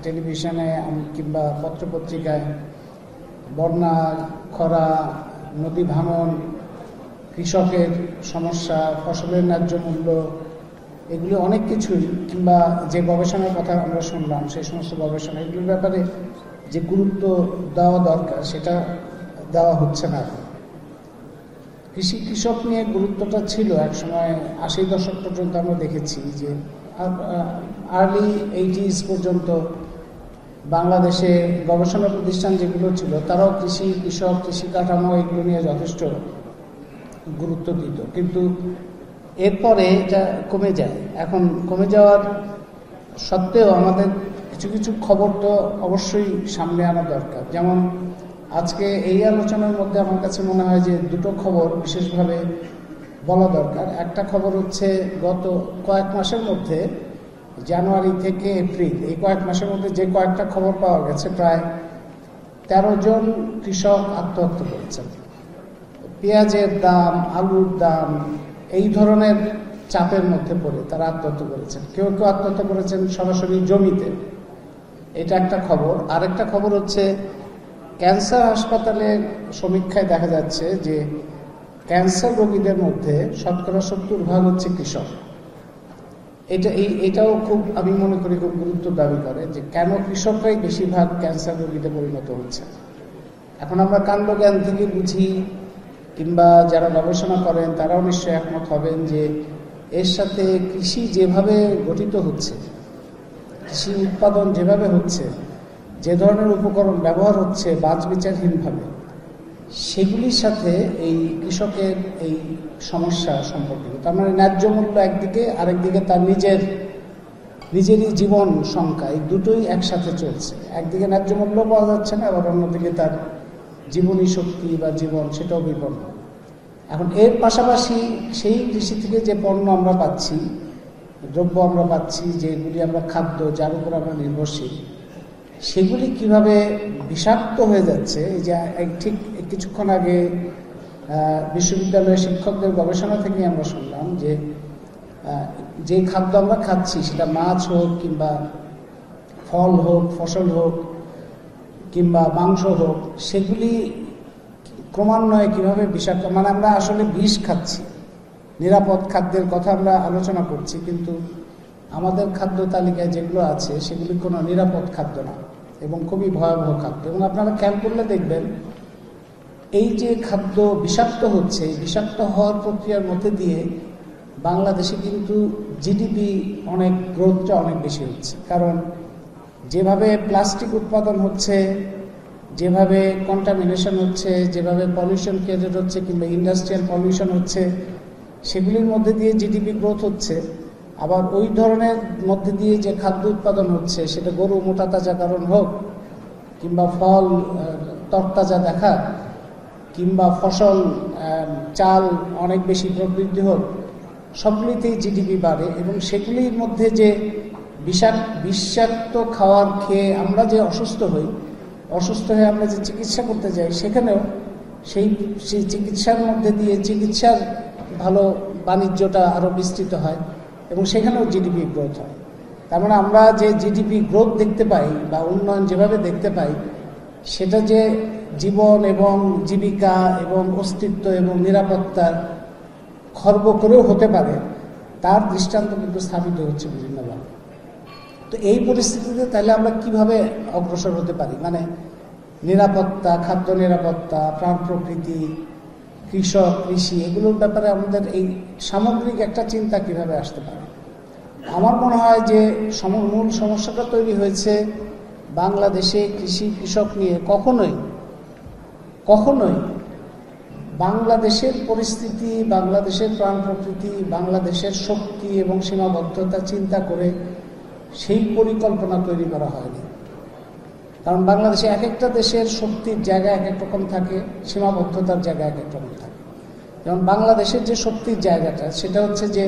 টেলিভিশনে কিংবা পত্রপত্রিকায় বন্যা, খরা, নদী ভাঙন, কৃষকের সমস্যা, ফসলের ন্যায্য মূল্য, এগুলি অনেক কিছুই, কিংবা যে গবেষণার কথা আমরা শুনলাম সেই সমস্ত গবেষণা, এগুলির ব্যাপারে যে গুরুত্ব দেওয়া দরকার সেটা দেওয়া হচ্ছে না। কৃষক নিয়ে গুরুত্বটা ছিল একসময়, 80 দশক পর্যন্ত আমরা দেখেছি যে আর্লি 80s পর্যন্ত বাংলাদেশে গবেষণা প্রতিষ্ঠান যেগুলো ছিল তারাও কৃষক, কৃষি কাঠামো এগুলো নিয়ে যথেষ্ট গুরুত্ব দিত, কিন্তু এরপরে এটা কমে যায়। এখন কমে যাওয়ার সত্ত্বেও আমাদের কিছু কিছু খবর তো অবশ্যই সামনে আনা দরকার। যেমন আজকে এই আলোচনার মধ্যে আমার কাছে মনে হয় যে দুটো খবর বিশেষভাবে বলা দরকার। একটা খবর হচ্ছে গত কয়েক মাসের মধ্যে, জানুয়ারি থেকে এপ্রিল, এই কয়েক মাসের মধ্যে যে কয়েকটা খবর পাওয়া গেছে, প্রায় 13 জন কৃষক আত্মহত্যা করেছেন। পেঁয়াজের দাম, আলুর দাম, এই ধরনের চাপের মধ্যে পড়ে তারা আত্মহত্যা করেছেন। কেউ কেউ আত্মহত্যা করেছেন সরাসরি জমিতে, এটা একটা খবর। আরেকটা খবর হচ্ছে ক্যান্সার হাসপাতালের সমীক্ষায় দেখা যাচ্ছে যে ক্যান্সার রোগীদের মধ্যে শতকরা 70% হচ্ছে কৃষক। এটাও খুব, আমি মনে করি, খুব গুরুত্ব দাবি করে যে কেন কৃষকরাই বেশিরভাগ ক্যান্সার রোগীতে পরিণত হচ্ছে। এখন আমরা কাণ্ডজ্ঞান থেকে বুঝি, কিংবা যারা গবেষণা করেন তারাও নিশ্চয়ই একমত হবেন যে এর সাথে কৃষি যেভাবে গঠিত হচ্ছে, কৃষি উৎপাদন যেভাবে হচ্ছে, যে ধরনের উপকরণ ব্যবহার হচ্ছে বাছবিচারহীনভাবে, সেগুলির সাথে এই কৃষকের এই সমস্যা সম্পর্কিত। তার মানে ন্যায্য মূল্য একদিকে, আরেকদিকে তার নিজেরই জীবন সংখ্যা, এই দুটোই একসাথে চলছে। একদিকে ন্যায্য মূল্য পাওয়া যাচ্ছে না, আবার অন্যদিকে তার জীবনী শক্তি বা জীবন সেটাও বিপন্ন। এখন এর পাশাপাশি সেই কৃষি থেকে যে পণ্য আমরা পাচ্ছি, দ্রব্য আমরা পাচ্ছি, যেগুলি আমরা খাদ্য, যার উপর আমরা নির্ভরশীল, সেগুলি কিভাবে বিষাক্ত হয়ে যাচ্ছে। এই যে ঠিক কিছুক্ষণ আগে বিশ্ববিদ্যালয়ের শিক্ষকদের গবেষণা থেকে আমরা শুনলাম যে খাদ্য আমরা খাচ্ছি, সেটা মাছ হোক, কিংবা ফল হোক, ফসল হোক, কিংবা মাংস হোক, সেগুলি ক্রমান্বয়ে কিভাবে বিষাক্ত, মানে আমরা আসলে বিষ খাচ্ছি। নিরাপদ খাদ্যের কথা আমরা আলোচনা করছি, কিন্তু আমাদের খাদ্য তালিকায় যেগুলো আছে সেগুলি কোনো নিরাপদ খাদ্য না এবং খুবই ভয়াবহ খাদ্য। এবং আপনারা খেয়াল করলে দেখবেন এই যে খাদ্য বিষাক্ত হচ্ছে, এই বিষাক্ত হওয়ার প্রক্রিয়ার মধ্যে দিয়ে বাংলাদেশে কিন্তু জিডিপি গ্রোথটা অনেক বেশি হচ্ছে। কারণ যেভাবে প্লাস্টিক উৎপাদন হচ্ছে, যেভাবে কন্টামিনেশন হচ্ছে, যেভাবে পলিউশন ক্রিয়েটেড হচ্ছে, কিংবা ইন্ডাস্ট্রিয়াল পলিউশন হচ্ছে, সেগুলির মধ্যে দিয়ে জিডিপি গ্রোথ হচ্ছে। আবার ওই ধরনের মধ্যে দিয়ে যে খাদ্য উৎপাদন হচ্ছে, সেটা গরু মোটা তাজাকরণ হোক, কিংবা ফল তরতাজা দেখা, কিংবা ফসল চাল অনেক বেশি প্রবৃদ্ধি হোক, সবগুলিতেই জিডিপি বাড়ে। এবং সেগুলির মধ্যে যে বিষাক্ত খাওয়ার খেয়ে আমরা যে অসুস্থ হয়ে আমরা যে চিকিৎসা করতে যাই, সেখানেও সেই চিকিৎসার মধ্যে দিয়ে চিকিৎসার ভালো বাণিজ্যটা আরও বিস্তৃত হয় এবং সেখানেও জিডিপি গ্রোথ হয়। তার মানে আমরা যে জিডিপি গ্রোথ দেখতে পাই বা উন্নয়ন যেভাবে দেখতে পাই, সেটা যে জীবন এবং জীবিকা এবং অস্তিত্ব এবং নিরাপত্তার খর্ব করেও হতে পারে, তার দৃষ্টান্ত কিন্তু স্থাপিত হচ্ছে বিভিন্নভাবে। তো এই পরিস্থিতিতে তাহলে আমরা কিভাবে অগ্রসর হতে পারি, মানে নিরাপত্তা, খাদ্য নিরাপত্তা, প্রাণ প্রকৃতি, কৃষক, কৃষি, এগুলোর ব্যাপারে আমাদের এই সামগ্রিক একটা চিন্তা কিভাবে আসতে পারে। আমার মনে হয় যে মূল সমস্যাটা তৈরি হয়েছে বাংলাদেশে কৃষক নিয়ে কখনোই বাংলাদেশের পরিস্থিতি, বাংলাদেশের প্রাণ প্রকৃতি, বাংলাদেশের শক্তি এবং সীমাবদ্ধতা চিন্তা করে সেই পরিকল্পনা তৈরি করা হয়নি। কারণ বাংলাদেশে এক একটা দেশের শক্তির জায়গা এক এক রকম থাকে, সীমাবদ্ধতার জায়গা এক এক রকম থাকে। যেমন বাংলাদেশের যে শক্তির জায়গাটা, সেটা হচ্ছে যে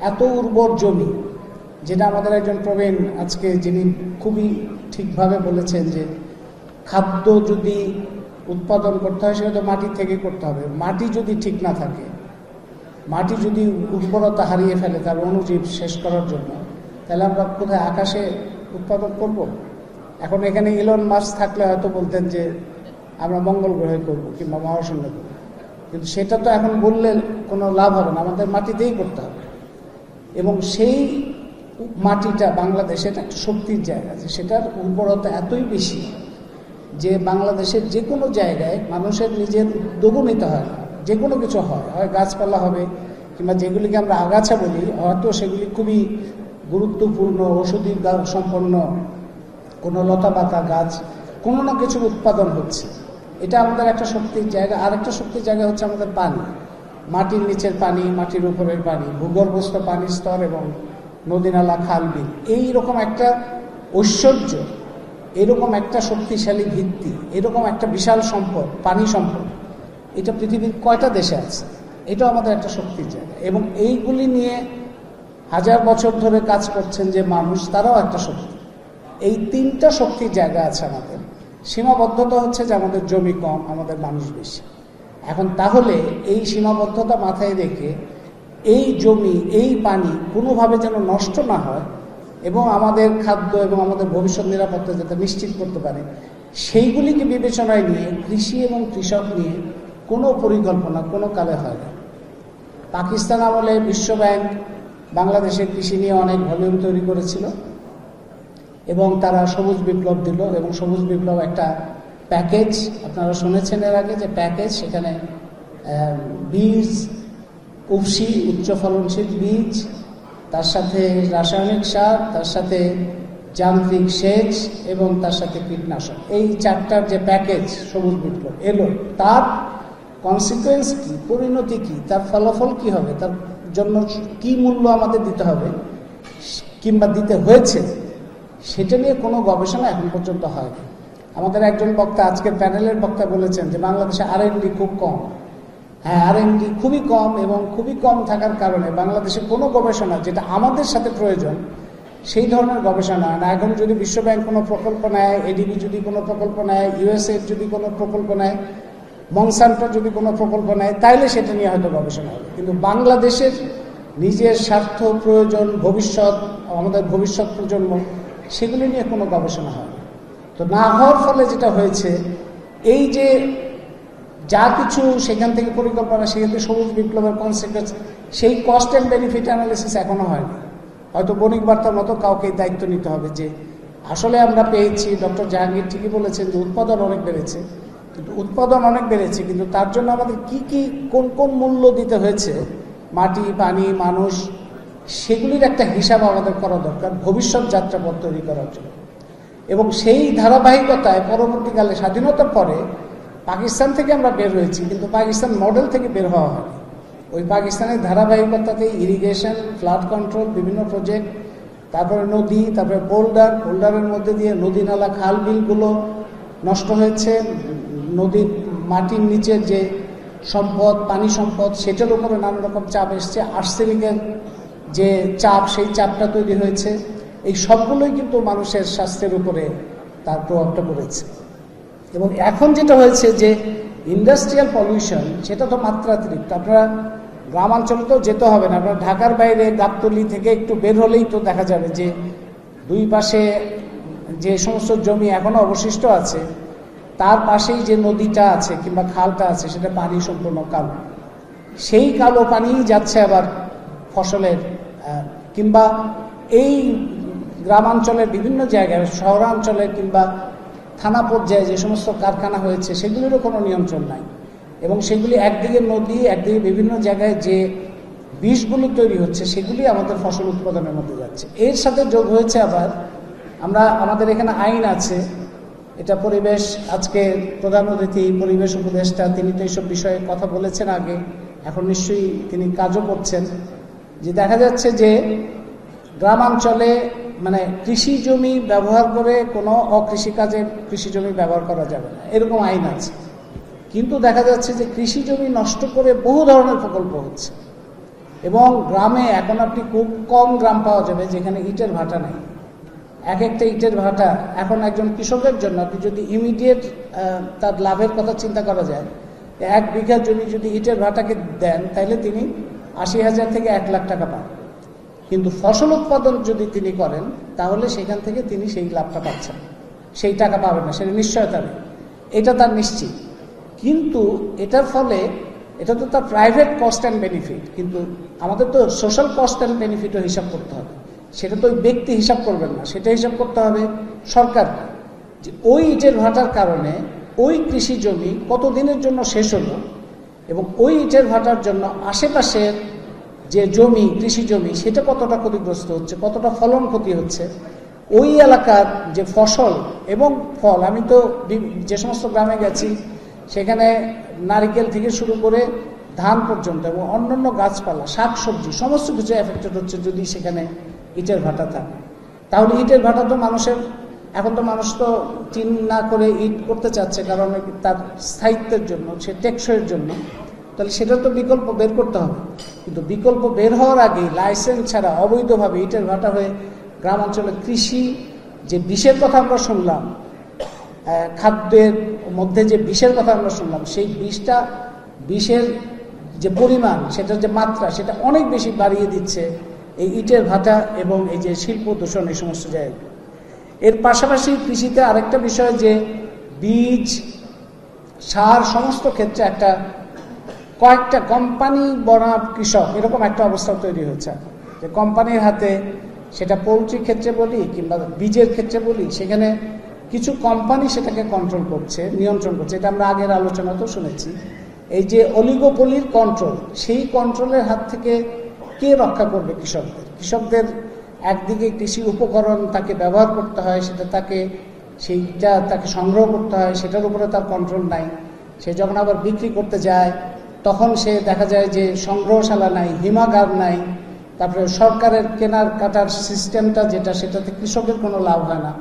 এত উর্বর জমি, যেটা আমাদের একজন প্রবীণ আজকে যিনি খুবই ঠিকভাবে বলেছেন যে খাদ্য যদি উৎপাদন করতে হয় সেটা তো মাটি থেকে করতে হবে। মাটি যদি ঠিক না থাকে, মাটি যদি উর্বরতা হারিয়ে ফেলে তার অণুজীব শেষ করার জন্য, তাহলে আমরা কোথায় আকাশে উৎপাদন করব? এখন এখানে ইলন মাস্ক থাকলে হয়তো বলতেন যে আমরা মঙ্গল গ্রহে করব কিংবা মহাশূন্যে করব, কিন্তু সেটা তো এখন বললে কোনো লাভ হবে না, আমাদের মাটিতেই করতে হবে। এবং সেই মাটিটা বাংলাদেশের একটা শক্তির জায়গা, যে সেটার উর্বরতা এতই বেশি যে বাংলাদেশের যে কোনো জায়গায় মানুষের নিজের উদ্যোগও নিতে হয় না, যে কোনো কিছু হয় গাছপালা হবে, কিংবা যেগুলিকে আমরা আগাছা বলি হয়তো সেগুলি খুবই গুরুত্বপূর্ণ ঔষধি সম্পন্ন কোনো লতা পাতা গাছ, কোনো না কিছু উৎপাদন হচ্ছে। এটা আমাদের একটা শক্তির জায়গা। আর একটা শক্তির জায়গা হচ্ছে আমাদের পানি, মাটির নিচের পানি, মাটির উপরের পানি, ভূগর্ভস্থ পানির স্তর এবং নদী নালা খাল বিল, এইরকম একটা ঐশ্বর্য, এরকম একটা শক্তিশালী ভিত্তি, এরকম একটা বিশাল সম্পদ, পানি সম্পদ, এটা পৃথিবীর কয়টা দেশে আছে? এটাও আমাদের একটা শক্তির জায়গা। এবং এইগুলি নিয়ে হাজার বছর ধরে কাজ করছেন যে মানুষ, তারাও একটা শক্তি। এই তিনটা শক্তির জায়গা আছে আমাদের। সীমাবদ্ধতা হচ্ছে যে আমাদের জমি কম, আমাদের মানুষ বেশি। এখন তাহলে এই সীমাবদ্ধতা মাথায় রেখে এই জমি, এই পানি কোনোভাবে যেন নষ্ট না হয় এবং আমাদের খাদ্য এবং আমাদের ভবিষ্যৎ নিরাপত্তা যাতে নিশ্চিত করতে পারে, সেইগুলিকে বিবেচনায় নিয়ে কৃষি এবং কৃষক নিয়ে কোনো পরিকল্পনা কোনো কালে হয় না। পাকিস্তান আমলে বিশ্বব্যাংক বাংলাদেশের কৃষি নিয়ে অনেক ভলিউম তৈরি করেছিল এবং তারা সবুজ বিপ্লব দিল। এবং সবুজ বিপ্লব একটা প্যাকেজ, আপনারা শুনেছেন এর আগে যে প্যাকেজ, সেখানে বীজ, উফশি উচ্চ ফলনশীল বীজ, তার সাথে রাসায়নিক সার, তার সাথে যান্ত্রিক সেচ এবং তার সাথে কীটনাশক, এই চারটার যে প্যাকেজ সবুজ বিপ্লব এলো, তার কনসিকুয়েন্স কি, পরিণতি কি, তার ফলাফল কি হবে, তার জন্য কি মূল্য আমাদের দিতে হবে কিংবা দিতে হয়েছে, সেটা নিয়ে কোনো গবেষণা এখন পর্যন্ত হয়নি। আমাদের একজন বক্তা, আজকের প্যানেলের বক্তা বলেছেন যে বাংলাদেশে R&D খুব কম। হ্যাঁ, R&D খুবই কম, এবং খুবই কম থাকার কারণে বাংলাদেশে কোনো গবেষণা যেটা আমাদের সাথে প্রয়োজন সেই ধরনের গবেষণা না। এখন যদি বিশ্বব্যাংক কোনো প্রকল্প নেয়, ADB যদি কোনো প্রকল্প নেয়, USA যদি কোনো প্রকল্প নেয়, মনসান্টো যদি কোনো প্রকল্প নেয়, তাইলে সেটা নিয়ে হয়তো গবেষণা হবে। কিন্তু বাংলাদেশের নিজের স্বার্থ, প্রয়োজন, ভবিষ্যৎ, আমাদের ভবিষ্যৎ প্রজন্ম, সেগুলি নিয়ে কোনো গবেষণা হয় না। তো না হওয়ার ফলে যেটা হয়েছে, এই যে যা কিছু সেখান থেকে পরিকল্পনা, সেখান থেকে সবুজ বিপ্লবের কনসিকুয়েন্স, সেই কস্ট অ্যান্ড বেনিফিট অ্যানালিসিস এখনো হয়নি। হয়তো বণিক বার্তার মতো কাউকে দায়িত্ব নিতে হবে যে আসলে আমরা পেয়েছি, ডক্টর জাহাঙ্গীর ঠিকই বলেছেন যে উৎপাদন অনেক বেড়েছে, কিন্তু উৎপাদন অনেক বেড়েছে, কিন্তু তার জন্য আমাদের কি কি কোন কোন মূল্য দিতে হয়েছে, মাটি, পানি, মানুষ, সেগুলির একটা হিসাব আমাদের করা দরকার ভবিষ্যৎ যাত্রাপথ তৈরি করার জন্য। এবং সেই ধারাবাহিকতায় পরবর্তীকালে স্বাধীনতার পরে পাকিস্তান থেকে আমরা বের হয়েছি, কিন্তু পাকিস্তান মডেল থেকে বের হওয়া হয়নি। ওই পাকিস্তানের ধারাবাহিকতাতে ইরিগেশন, ফ্লাড কন্ট্রোল, বিভিন্ন প্রজেক্ট, তারপরে নদী, তারপরে বোল্ডারের মধ্যে দিয়ে নদী নালা খাল বিলগুলো নষ্ট হয়েছে, নদীর মাটির নিচের যে সম্পদ, পানি সম্পদ, সেটার উপরে নানা রকম চাপ এসছে, আর্সেনিকের যে চাপ, সেই চাপটা তৈরি হয়েছে। এই সবগুলোই কিন্তু মানুষের স্বাস্থ্যের উপরে তার প্রভাবটা পড়েছে। এবং এখন যেটা হয়েছে যে ইন্ডাস্ট্রিয়াল পলিউশন, সেটা তো মাত্রাতিরিক্ত। আপনারা গ্রামাঞ্চলে তো যেতে হবে না, আপনারা ঢাকার বাইরে গাবতলী থেকে একটু বের হলেই তো দেখা যাবে যে দুই পাশে যে সমস্ত জমি এখনো অবশিষ্ট আছে, তার পাশেই যে নদীটা আছে কিংবা খালটা আছে, সেটা পানি সম্পূর্ণ কালো। সেই কালো পানি যাচ্ছে আবার ফসলের, কিংবা এই গ্রামাঞ্চলের বিভিন্ন জায়গায়, শহরাঞ্চলে কিংবা থানা পর্যায়ে যে সমস্ত কারখানা হয়েছে, সেগুলিরও কোনো নিয়ন্ত্রণ নাই। এবং সেগুলি একদিকে নদী, একদিকে বিভিন্ন জায়গায় যে বিষগুলো তৈরি হচ্ছে, সেগুলি আমাদের ফসল উৎপাদনের মধ্যে যাচ্ছে। এর সাথে যোগ হয়েছে আবার আমাদের এখানে আইন আছে, এটা পরিবেশ, আজকে প্রধান অতিথি পরিবেশ উপদেষ্টা, তিনি তো এইসব বিষয়ে কথা বলেছেন আগে, এখন নিশ্চয়ই তিনি কাজও করছেন, যে দেখা যাচ্ছে যে গ্রামাঞ্চলে মানে কৃষি জমি ব্যবহার করে কোনো অকৃষিকাজে কৃষি জমি ব্যবহার করা যাবে না, এরকম আইন আছে। কিন্তু দেখা যাচ্ছে যে কৃষি জমি নষ্ট করে বহু ধরনের প্রকল্প হচ্ছে। এবং গ্রামে এখন আপনি খুব কম গ্রাম পাওয়া যাবে যেখানে ইটের ভাটা নেই। এক একটা ইটের ভাটা এখন একজন কৃষকের জন্য, আপনি যদি ইমিডিয়েট তার লাভের কথা চিন্তা করা যায়, 1 বিঘা জমি যদি ইটের ভাটাকে দেন, তাহলে তিনি 80,000 থেকে 1 লাখ টাকা পান। কিন্তু ফসল উৎপাদন যদি তিনি করেন, তাহলে সেখান থেকে তিনি সেই লাভটা পাচ্ছেন। সেই টাকা পাবে না, সেটা নিশ্চয়তা নেই, এটা তার নিশ্চিত। কিন্তু এটার ফলে এটা তো তার প্রাইভেট কস্ট অ্যান্ড বেনিফিট, কিন্তু আমাদের তো সোশ্যাল কস্ট অ্যান্ড বেনিফিটও হিসাব করতে হবে। সেটা তো ওই ব্যক্তি হিসাব করবেন না, সেটা হিসাব করতে হবে সরকারকে, যে ওই ইটের ভাটার কারণে ওই কৃষি জমি কতদিনের জন্য শেষ হলো, এবং ওই ইটের ভাটার জন্য আশেপাশের যে জমি, কৃষি জমি, সেটা কতটা ক্ষতিগ্রস্ত হচ্ছে, কতটা ফলন ক্ষতি হচ্ছে, ওই এলাকার যে ফসল এবং ফল। আমি তো যে সমস্ত গ্রামে গেছি সেখানে নারিকেল থেকে শুরু করে ধান পর্যন্ত এবং অন্যান্য গাছপালা, শাকসবজি, সমস্ত কিছু এফেক্টেড হচ্ছে যদি সেখানে ইটের ভাটা থাকে। তাহলে ইটের ভাটা তো মানুষের, এখন তো মানুষ তো টিন না করে ইট করতে চাচ্ছে, কারণ তার স্থায়িত্বের জন্য, সে টেকসইয়ের জন্য। তাহলে সেটা তো বিকল্প বের করতে হবে, কিন্তু বিকল্প বের হওয়ার আগে লাইসেন্স ছাড়া অবৈধভাবে ইটের ভাটা হয়ে গ্রাম অঞ্চলে কৃষি যে বিষের কথা আমরা শুনলাম, খাদ্যের মধ্যে যে বিষের কথা আমরা শুনলাম, সেই বিষের যে পরিমাণ, সেটার যে মাত্রা, সেটা অনেক বেশি বাড়িয়ে দিচ্ছে এই ইটের ভাটা এবং এই যে শিল্প দূষণ, এই সমস্ত জায়গায়। এর পাশাপাশি কৃষিতে আরেকটা বিষয় যে বীজ, সার, সমস্ত ক্ষেত্রে কয়েকটা কোম্পানি বনাম কৃষক, এরকম একটা অবস্থা তৈরি হয়েছে, যে কোম্পানির হাতে, সেটা পোলট্রির ক্ষেত্রে বলি কিংবা বীজের ক্ষেত্রে বলি, সেখানে কিছু কোম্পানি সেটাকে কন্ট্রোল করছে, নিয়ন্ত্রণ করছে। এটা আমরা আগের আলোচনাতেও শুনেছি। এই যে অলিগোপলির কন্ট্রোল, সেই কন্ট্রোলের হাত থেকে কে রক্ষা করবে কৃষকদের? একদিকে কৃষি উপকরণ তাকে ব্যবহার করতে হয়, সেইটা তাকে সংগ্রহ করতে হয়, সেটার উপরে তার কন্ট্রোল নাই। সে যখন আবার বিক্রি করতে যায় তখন সে দেখা যায় যে সংগ্রহশালা নাই, হিমাগার নাই, তারপরে সরকারের কেনার কাটার সিস্টেমটা যেটা, সেটাতে কৃষকের কোনো লাভ হয় না।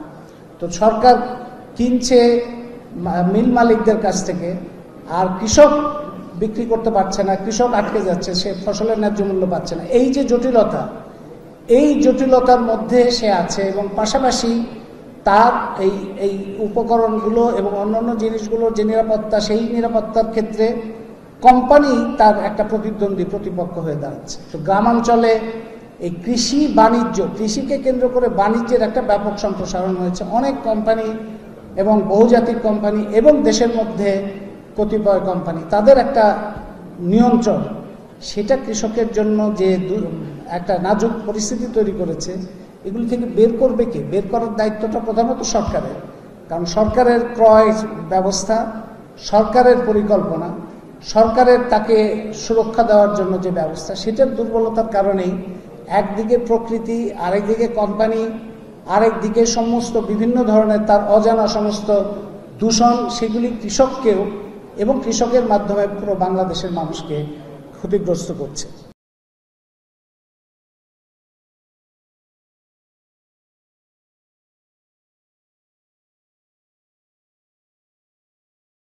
তো সরকার কিনছে মিল মালিকদের কাছ থেকে, আর কৃষক বিক্রি করতে পারছে না, কৃষক আটকে যাচ্ছে, সে ফসলের ন্যায্য মূল্য পাচ্ছে না। এই যে জটিলতা, এই জটিলতার মধ্যে সে আছে, এবং পাশাপাশি তার এই উপকরণগুলো এবং অন্যান্য জিনিসগুলোর যে নিরাপত্তা, সেই নিরাপত্তার ক্ষেত্রে কোম্পানি তার একটা প্রতিদ্বন্দ্বী, প্রতিপক্ষ হয়ে দাঁড়াচ্ছে। তো গ্রামাঞ্চলে এই কৃষি বাণিজ্য, কৃষিকে কেন্দ্র করে বাণিজ্যের একটা ব্যাপক সম্প্রসারণ হয়েছে। অনেক কোম্পানি এবং বহুজাতিক কোম্পানি এবং দেশের মধ্যে কতিপয় কোম্পানি, তাদের একটা নিয়ন্ত্রণ, সেটা কৃষকের জন্য যে একটা নাজুক পরিস্থিতি তৈরি করেছে। এগুলি থেকে বের করবে কে? বের করার দায়িত্বটা প্রধানত সরকারের, কারণ সরকারের ক্রয় ব্যবস্থা, সরকারের পরিকল্পনা, সরকারের তাকে সুরক্ষা দেওয়ার জন্য যে ব্যবস্থা, সেটার দুর্বলতার কারণেই একদিকে প্রকৃতি, আরেকদিকে কোম্পানি, আরেকদিকে সমস্ত বিভিন্ন ধরনের তার অজানা সমস্ত দূষণ, সেগুলি কৃষককেও এবং কৃষকের মাধ্যমে পুরো বাংলাদেশের মানুষকে ক্ষতিগ্রস্ত করছে।